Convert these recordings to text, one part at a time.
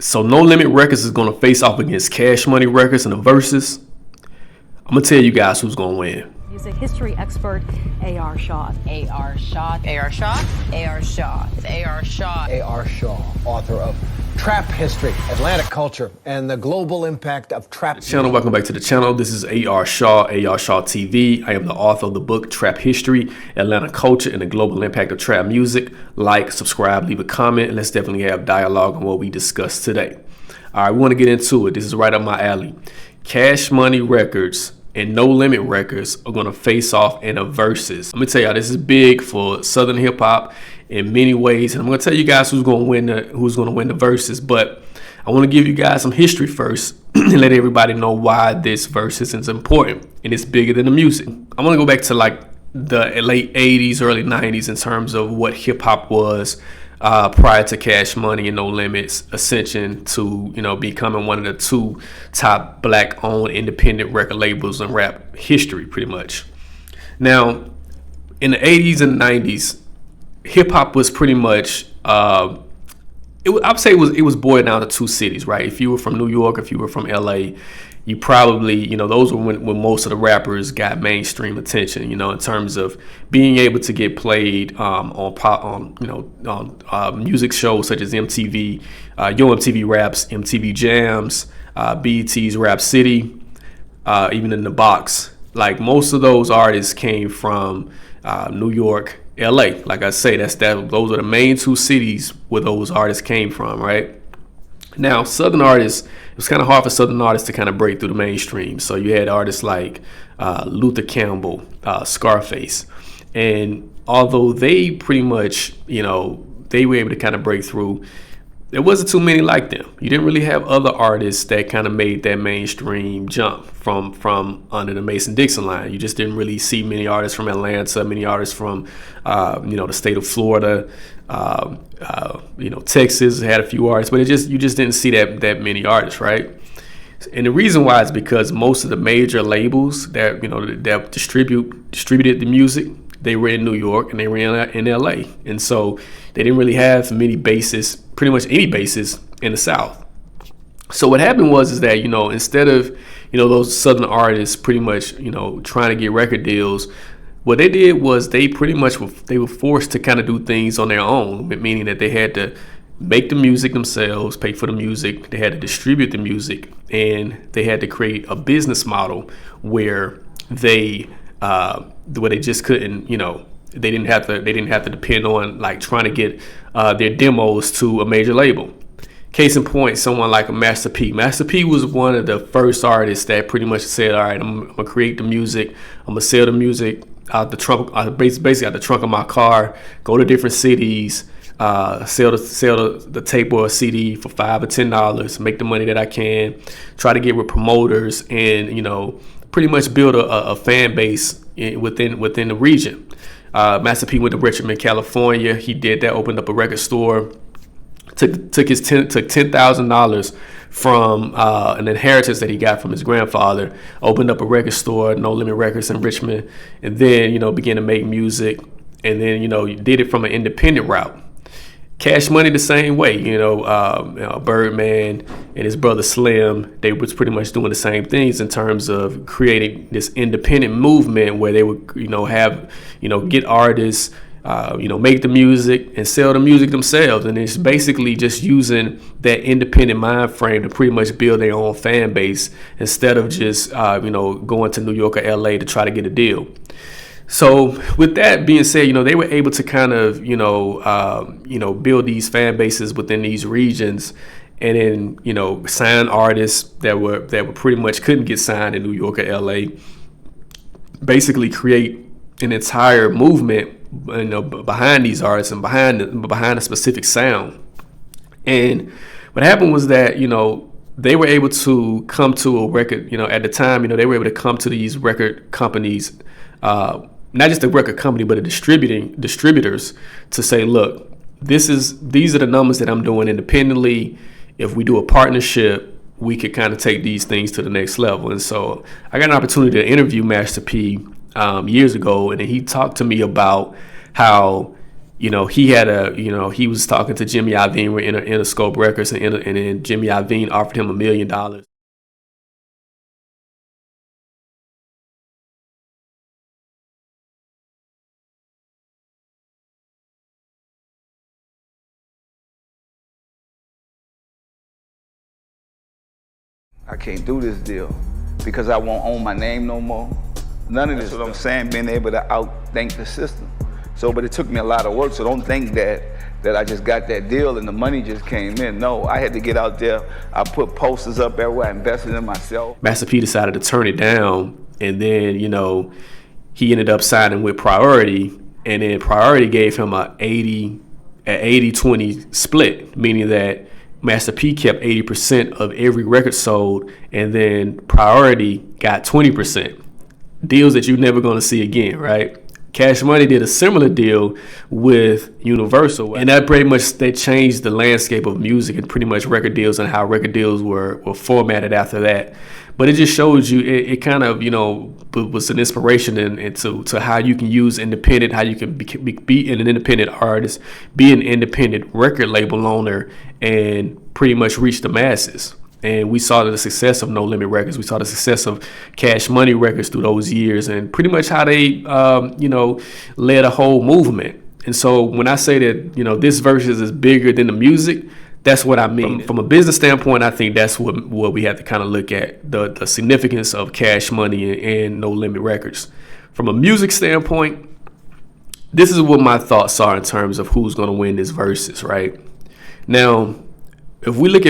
So No Limit Records is going to face off against Cash Money Records in the Verzuz. I'm going to tell you guys who's going to win. Music history expert A.R. Shaw. A.R. Shaw. A.R. Shaw. A.R. Shaw. A.R. Shaw. A.R. Shaw, author of Trap History, Atlantic Culture, and the Global Impact of Trap. Channel, welcome back to the channel. This is A.R. Shaw, A.R. Shaw TV. I am the author of the book Trap History, Atlanta Culture, and the Global Impact of Trap Music. Like, subscribe, leave a comment, and let's definitely have dialogue on what we discussed today. All right, we want to get into it. This is right up my alley. Cash Money Records and No Limit Records are going to face off in a Verzuz. Let me tell y'all, this is big for Southern hip hop in many ways, and I'm going to tell you guys who's going to win the Verzuz. But I want to give you guys some history first and let everybody know why this Verzuz is important and it's bigger than the music. I want to go back to like the late 80s, early 90s in terms of what hip hop was prior to Cash Money and No Limits ascension to, becoming one of the two top black owned independent record labels in rap history, pretty much. Now, in the 80s and 90s, hip hop was pretty much, I'd say it was boiled down to two cities, right? If you were from New York, if you were from LA, you probably, those were when most of the rappers got mainstream attention, in terms of being able to get played on music shows such as MTV, Yo MTV Raps, MTV Jams, BET's Rap City, even in the box. Like most of those artists came from New York, LA. Like I say, those are the main two cities where those artists came from, right? Now, Southern artists, it was kind of hard for Southern artists to kind of break through the mainstream. So you had artists like Luther Campbell, Scarface. And although they pretty much, they were able to kind of break through, there wasn't too many like them. You didn't really have other artists that kind of made that mainstream jump from under the Mason-Dixon line. You just didn't really see many artists from Atlanta, many artists from, the state of Florida, Texas had a few artists, but you just didn't see that many artists, right? And the reason why is because most of the major labels that that distributed the music, they were in New York and they were in LA, and so they didn't really have many bases, pretty much any bases in the South. So what happened was that instead of those Southern artists pretty much trying to get record deals, what they did was they were forced to kind of do things on their own, meaning that they had to make the music themselves, pay for the music, they had to distribute the music, and they had to create a business model where they just couldn't, they didn't have to depend on like trying to get their demos to a major label. Case in point, someone like a Master P. Master P was one of the first artists that pretty much said, all right, I'm gonna create the music, I'm gonna sell the music out the trunk, basically out the trunk of my car, go to different cities, sell the tape or a CD for $5 or $10, make the money that I can, try to get with promoters, and pretty much build a fan base within the region. Master P went to Richmond, California. He did that, opened up a record store, took $10,000 from an inheritance that he got from his grandfather, opened up a record store, No Limit Records in Richmond, and then began to make music, and then did it from an independent route. Cash Money the same way, Birdman and his brother Slim, they was pretty much doing the same things in terms of creating this independent movement where they would get artists, make the music and sell the music themselves, and it's basically just using that independent mind frame to pretty much build their own fan base instead of just going to New York or LA to try to get a deal. So with that being said, they were able to kind of build these fan bases within these regions, and then sign artists that were pretty much couldn't get signed in New York or LA. Basically create an entire movement behind these artists and behind a specific sound. And what happened was that they were able to come to a record, at the time, they were able to come to these record companies, not just a record company, but distributors to say, look, these are the numbers that I'm doing independently. If we do a partnership, we could kind of take these things to the next level. And so I got an opportunity to interview Master P years ago, and he talked to me about how he was talking to Jimmy Iovine with Interscope Records, and then Jimmy Iovine offered him $1 million. I can't do this deal because I won't own my name no more. None of this, what I'm saying, being able to outthink the system. So, but it took me a lot of work, so don't think that I just got that deal and the money just came in. No, I had to get out there. I put posters up everywhere, I invested in myself. Master P decided to turn it down, and then, he ended up signing with Priority, and then Priority gave him an 80-20 split, meaning that Master P kept 80% of every record sold, and then Priority got 20%. Deals that you're never going to see again, right? Cash Money did a similar deal with Universal, and that pretty much they changed the landscape of music and pretty much record deals and how record deals were formatted after that. But it just shows you, it kind of, was an inspiration to how you can use independent, how you can be an independent artist, be an independent record label owner, and pretty much reach the masses. And we saw the success of No Limit Records. We saw the success of Cash Money Records through those years, and pretty much how they, led a whole movement. And so when I say that, this Verzuz is bigger than the music, that's what I mean. From a business standpoint, I think that's what we have to kind of look at, the significance of Cash Money and No Limit Records. From a music standpoint, this is what my thoughts are in terms of who's going to win this Verzuz, right? Now, if we have to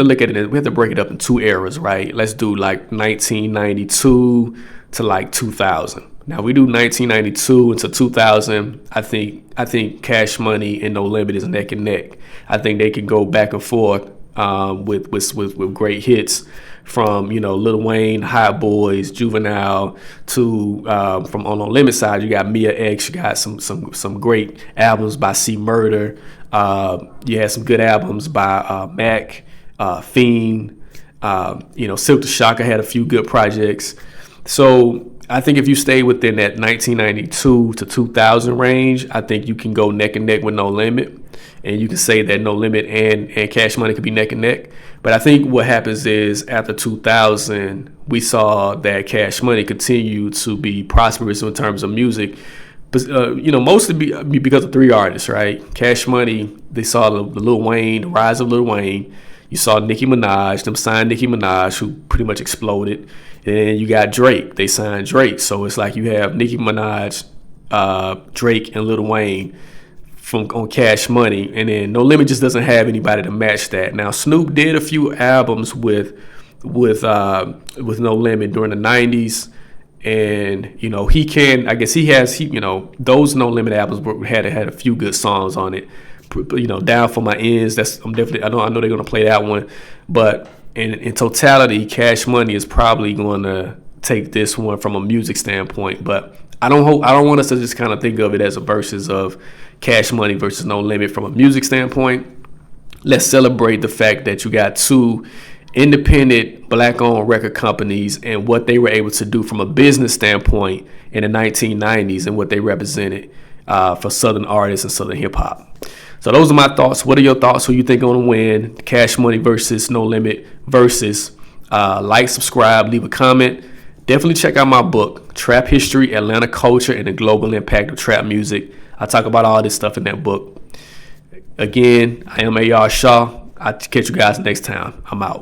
look at it, we have to break it up in two eras, right? Let's do like 1992 to like 2000. Now we do 1992 into 2000. I think Cash Money and No Limit is neck and neck. I think they can go back and forth with great hits from Lil Wayne, Hot Boys, Juvenile to from on No Limit side you got Mia X. You got some great albums by C Murder. You had some good albums by Mac, Fiend. Silk the Shocker had a few good projects. So I think if you stay within that 1992 to 2000 range, I think you can go neck and neck with No Limit, and you can say that No Limit and Cash Money could be neck and neck. But I think what happens is after 2000, we saw that Cash Money continue to be prosperous in terms of music. But, mostly because of three artists, right? Cash Money, they saw the Lil Wayne, the rise of Lil Wayne. You saw Nicki Minaj, them signed Nicki Minaj, who pretty much exploded. And then you got Drake, they signed Drake. So it's like you have Nicki Minaj, Drake, and Lil Wayne on Cash Money. And then No Limit just doesn't have anybody to match that. Now, Snoop did a few albums with No Limit during the 90s. And those No Limit albums had a few good songs on it. Down for My Ends. I know they're gonna play that one, but in totality, Cash Money is probably going to take this one from a music standpoint. But I don't want us to just kind of think of it as a versus of Cash Money versus No Limit from a music standpoint. Let's celebrate the fact that you got two independent black-owned record companies and what they were able to do from a business standpoint in the 1990s and what they represented for Southern artists and Southern hip-hop. So those are my thoughts. What are your thoughts? Who you think going to win? Cash Money versus No Limit versus. Like, subscribe, leave a comment. Definitely check out my book, Trap History, Atlanta Culture, and the Global Impact of Trap Music. I talk about all this stuff in that book. Again, I am A.R. Shaw. I'll catch you guys next time. I'm out.